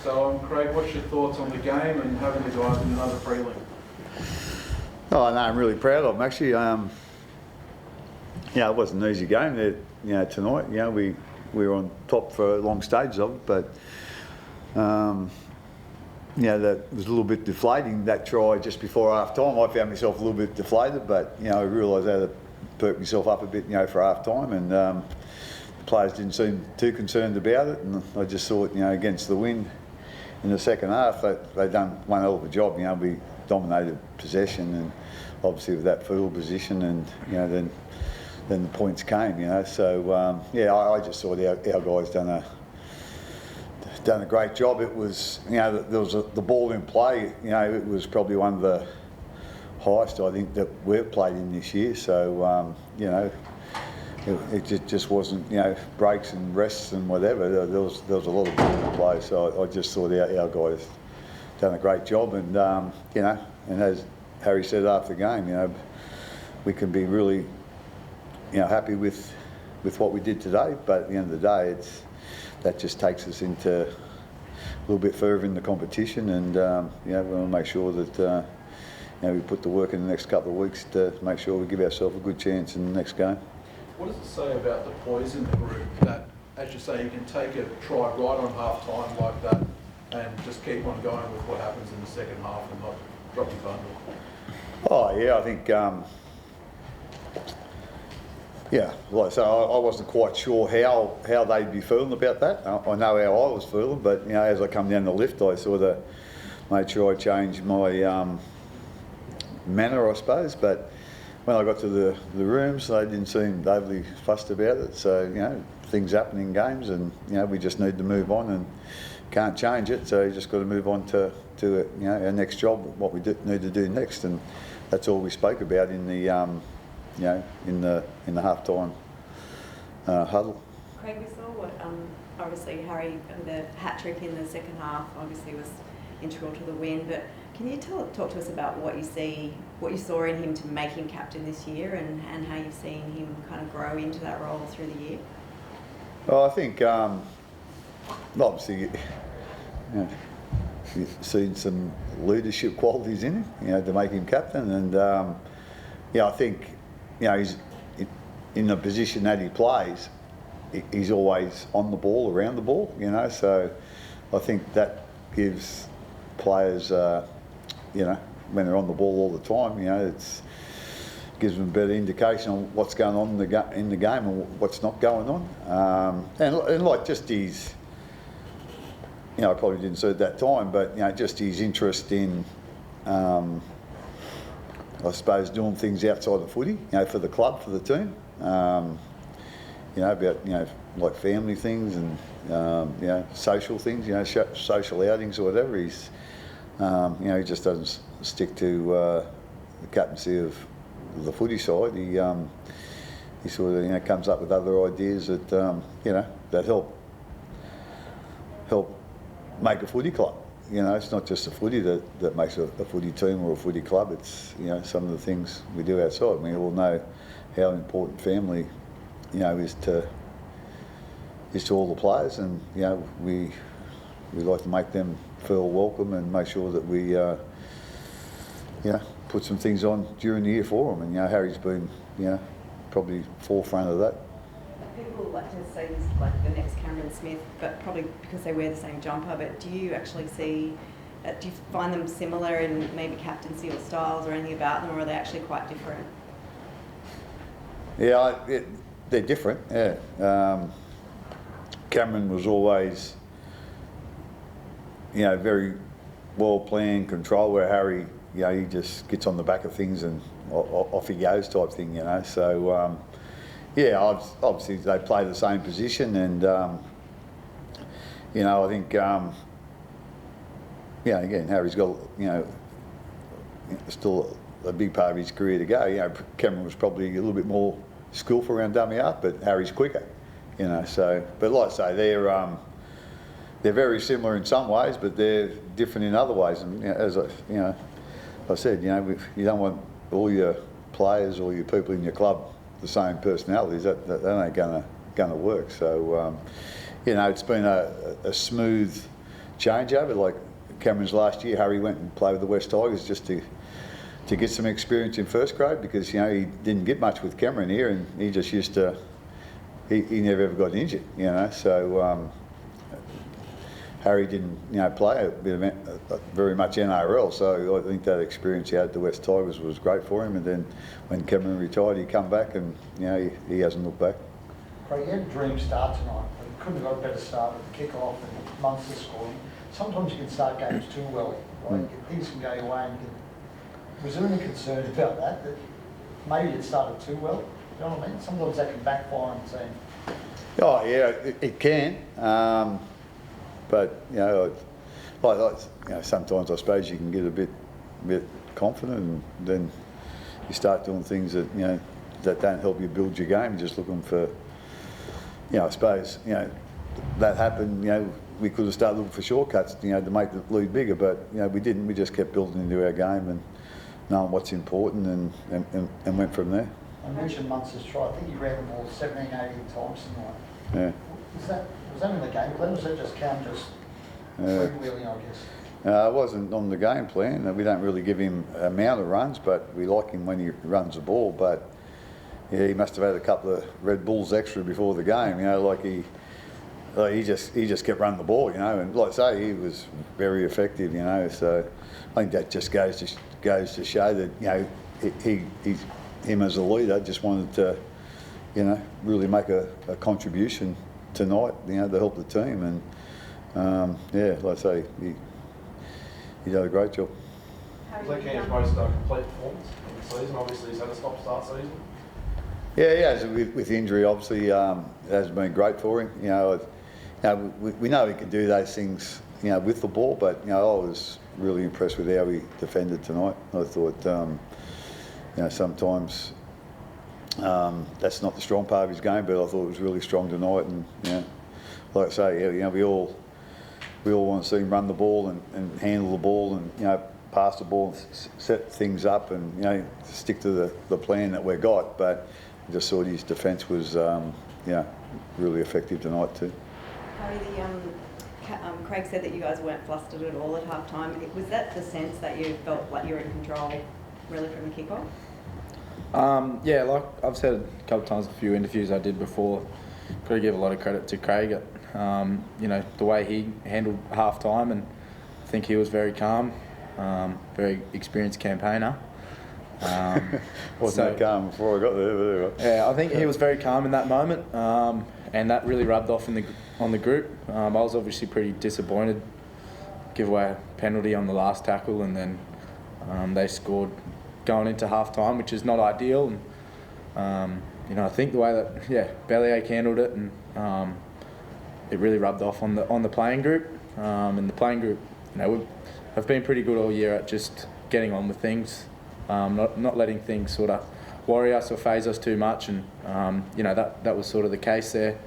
So, Craig, what's your thoughts on the game and having the guys in another prelim? Oh, no, I'm really proud of them. Actually, it wasn't an easy game there, tonight. We were on top for long stages of it, but that was a little bit deflating, that try just before half time. I found myself a little bit deflated, but I realised I had to perk myself up a bit, for half time, and the players didn't seem too concerned about it, and I just thought, against the wind in the second half, they done one hell of a job. We dominated possession, and obviously with that field position, and then the points came. So I just thought our guys done a great job. It was, there was the ball in play. It was probably one of the highest I think that we've played in this year. So it just wasn't breaks and rests and whatever. There was a lot of ball in play. So I just thought our guys done a great job, and and as Harry said after the game, we can be really happy with what we did today. But at the end of the day, that just takes us into a little bit further in the competition, and we want to make sure that we put the work in the next couple of weeks to make sure we give ourselves a good chance in the next game. What does it say about the poise in the group that, as you say, you can take a try right on half time like that and just keep on going with what happens in the second half and not drop your bundle? Oh yeah, I think like I say, I wasn't quite sure how they'd be feeling about that. I know how I was feeling, but as I come down the lift, I sort of made sure I changed my manner, I suppose. But when I got to the rooms, they didn't seem overly fussed about it. So things happen in games, and we just need to move on and can't change it. So you just got to move on to our next job, what we need to do next, and that's all we spoke about in the in the halftime huddle. Craig, we saw what obviously Harry, the hat trick in the second half, obviously was integral to the win. But can you talk to us about what you saw in him to make him captain this year, and how you've seen him kind of grow into that role through the year? Well, I think obviously you've seen some leadership qualities in him, to make him captain, and I think he's in the position that he plays. He's always on the ball, around the ball, So I think that gives players, when they're on the ball all the time, it gives them a better indication on what's going on in the game and what's not going on. And like just his, I probably didn't say it at that time, but just his interest in, I suppose, doing things outside of footy, for the club, for the team. About like family things and social things, social outings or whatever. He's he just doesn't stick to the captaincy of the footy side. He sort of comes up with other ideas that that help make a footy club. It's not just the footy that makes a footy team or a footy club. It's some of the things we do outside. We all know how important family is to all the players, and we like to make them feel welcome and make sure that we put some things on during the year for them. And Harry's been probably forefront of that. People like to say he's like the next Cameron Smith, but probably because they wear the same jumper. But do you actually see? Do you find them similar in maybe captaincy or styles or anything about them, or are they actually quite different? Yeah, they're different. Yeah, Cameron was always, very well planned, control. Where Harry, he just gets on the back of things and off he goes type thing. So. Obviously they play the same position, and I think again Harry's got still a big part of his career to go. Cameron was probably a little bit more skillful around dummy half, but Harry's quicker. So but like I say, they're very similar in some ways, but they're different in other ways. And as I said, you don't want all your players or your people in your club the same personalities. That ain't gonna work. So it's been a smooth changeover. Like Cameron's last year, Harry went and played with the West Tigers just to get some experience in first grade, because he didn't get much with Cameron here, and he just used to. He never ever got injured, So Harry didn't play very much NRL, so I think that experience he had at the West Tigers was great for him. And then when Cameron retired, he come back, and he hasn't looked back. Craig, you had a dream start tonight, but you couldn't have got a better start with the kick-off and Munster scoring. Sometimes you can start games too well, right? Things can go your way. And was there any concern about that maybe it started too well? You know what I mean? Sometimes that can backfire on the team. Oh yeah, it can. But sometimes I suppose you can get a bit confident, and then you start doing things that that don't help you build your game. Just looking for, I suppose that happened. We could have started looking for shortcuts, to make the lead bigger, but we didn't. We just kept building into our game and knowing what's important, and went from there. I mentioned Munster's try. I think he ran the ball 17, 18 times tonight. Yeah. Was that in the game plan, or was that just Cam freewheeling, I guess? It wasn't on the game plan. We don't really give him amount of runs, but we like him when he runs the ball. But yeah, he must have had a couple of Red Bulls extra before the game. He just kept running the ball, and like I say, he was very effective, So I think that just goes to show that him as a leader just wanted to, really make a contribution tonight, to help the team. And like I say, he did a great job. Was that Cam's most complete performance in the season? Obviously, he's had a stop-start season. Yeah, he has. With injury, obviously, it hasn't been great for him. We know he can do those things, with the ball, but I was really impressed with how he defended tonight. I thought, sometimes that's not the strong part of his game, but I thought it was really strong tonight. And like I say, we all want to see him run the ball and handle the ball and pass the ball, and set things up, and stick to the plan that we've got. But I just thought his defence was really effective tonight too. Harry, Craig said that you guys weren't flustered at all at half time. Was that the sense that you felt like you were in control really from the kickoff? Yeah, like I've said a couple of times in a few interviews I did before, got to give a lot of credit to Craig. The way he handled half time, and I think he was very calm, very experienced campaigner. Wasn't that calm before I got there? But yeah, I think he was very calm in that moment, and that really rubbed off on the group. I was obviously pretty disappointed, give away a penalty on the last tackle, and then they scored going into half time, which is not ideal. And I think the way that Bellamy handled it, and it really rubbed off on the playing group. And the playing group, have been pretty good all year at just getting on with things, not letting things sort of worry us or faze us too much. And that was sort of the case there.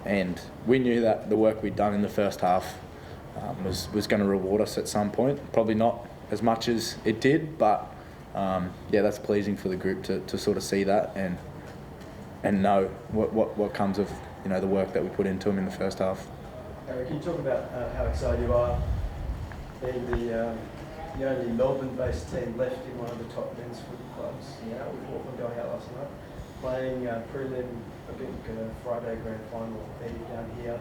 And we knew that the work we'd done in the first half was going to reward us at some point. Probably not as much as it did, but that's pleasing for the group to sort of see that and know what comes of the work that we put into them in the first half. Harry, can you talk about how excited you are being the only Melbourne-based team left in one of the top men's football clubs? With Auckland going out last night, playing prelim, I think Friday grand final down here,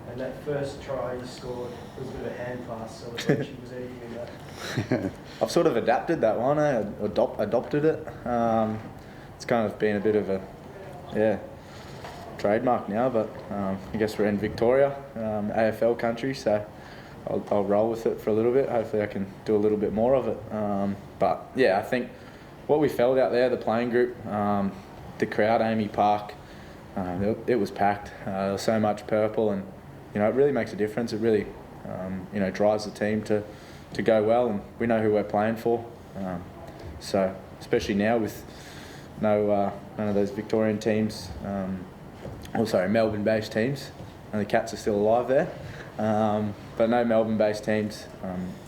and that first try you scored was a bit of a hand pass celebration. Was anything in that? I've sort of adapted that one. I adopted it. It's kind of been a bit of a trademark now, but I guess we're in Victoria, AFL country, so I'll roll with it for a little bit. Hopefully I can do a little bit more of it. But yeah, I think what we felt out there, the playing group, the crowd, Amy Park, it was packed. There was so much purple, and it really makes a difference. It really drives the team to go well, and we know who we're playing for. So especially now with none of those Victorian teams, Melbourne-based teams, and the Cats are still alive there. But no Melbourne-based teams.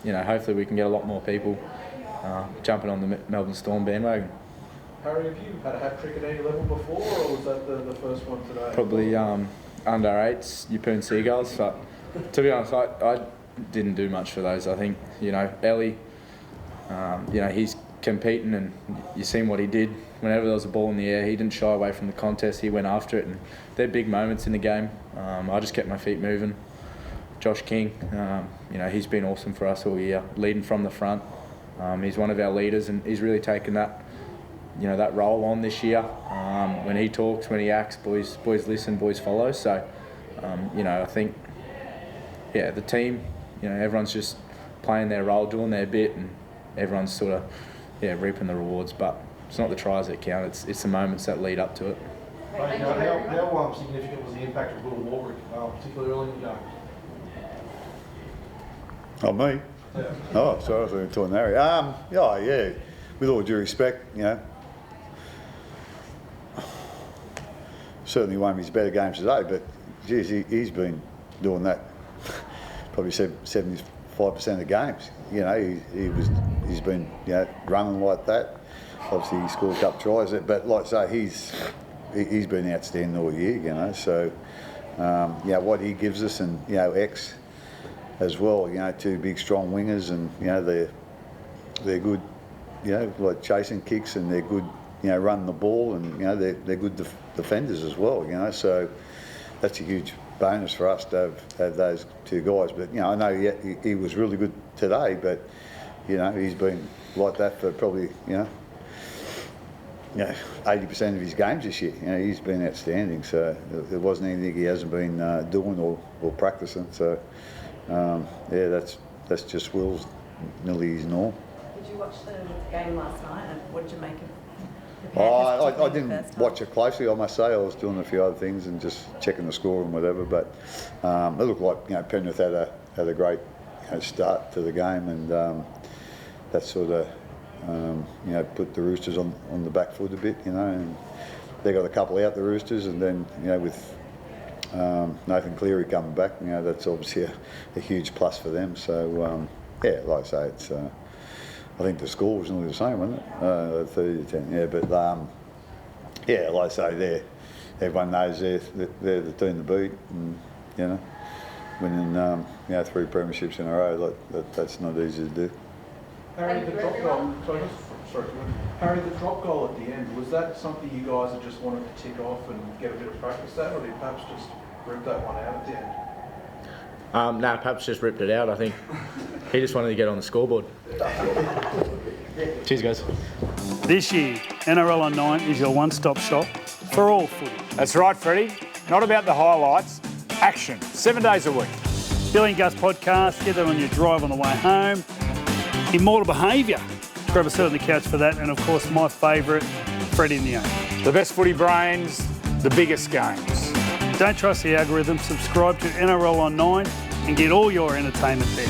Hopefully we can get a lot more people jumping on the Melbourne Storm bandwagon. Harry, have you had a hat-trick at any level before, or was that the first one today? Probably under 8s, Yeppoon Seagulls, but To be honest, I didn't do much for those. I think, Ellie, he's competing, and you seen what he did. Whenever there was a ball in the air, he didn't shy away from the contest. He went after it, and they're big moments in the game. I just kept my feet moving. Josh King, he's been awesome for us all year, leading from the front. He's one of our leaders, and he's really taken that role on this year. When he talks, when he acts, boys listen, boys follow. So, I think, the team, everyone's just playing their role, doing their bit, and everyone's sort of, reaping the rewards. But it's not the tries that count, it's the moments that lead up to it. How significant was the impact of Will Walker, particularly early in the game? Oh, me? Yeah. Oh, sorry, I thought you were talking Harry. Yeah, with all due respect, certainly one of his better games today, but geez, he's been doing that probably 75% of the games. He's been running like that. Obviously, he scored a couple tries, but like I say, he's been outstanding all year. So what he gives us, and X as well. Two big strong wingers, and they're good. Like chasing kicks, and they're good. Running the ball, and they're good defenders as well. So that's a huge bonus for us to have those two guys. But I know he was really good today, but he's been like that for probably 80% of his games this year. He's been outstanding. So there wasn't anything he hasn't been doing or practicing. So that's just Will's nearly his norm. Did you watch the game last night, and what did you make of? I didn't watch it closely, I must say. I was doing a few other things and just checking the score and whatever. But it looked like Penrith had a great start to the game, and that sort of put the Roosters on the back foot a bit, and they got a couple out, the Roosters, and then with Nathan Cleary coming back, that's obviously a huge plus for them. So like I say, it's. I think the score was nearly the same, wasn't it? 30-10. Yeah, but like I say, everyone knows they're the team to beat, and winning 3 premierships in a row, that's not easy to do. Harry, the drop goal. Harry, the drop goal at the end, was that something you guys just wanted to tick off and get a bit of practice at, or did you perhaps just rip that one out at the end? No, perhaps just ripped it out. I think he just wanted to get on the scoreboard. Cheers, guys. This year, NRL on 9 is your one-stop shop for all footy. That's right, Freddie. Not about the highlights. Action. 7 days a week. Billy and Gus podcast, get that on your drive on the way home. Immortal Behaviour. Grab a seat on the couch for that. And, of course, my favourite, Freddie in the Own. The best footy brains, the biggest games. Don't trust the algorithm. Subscribe to NRL on 9 and get all your entertainment there.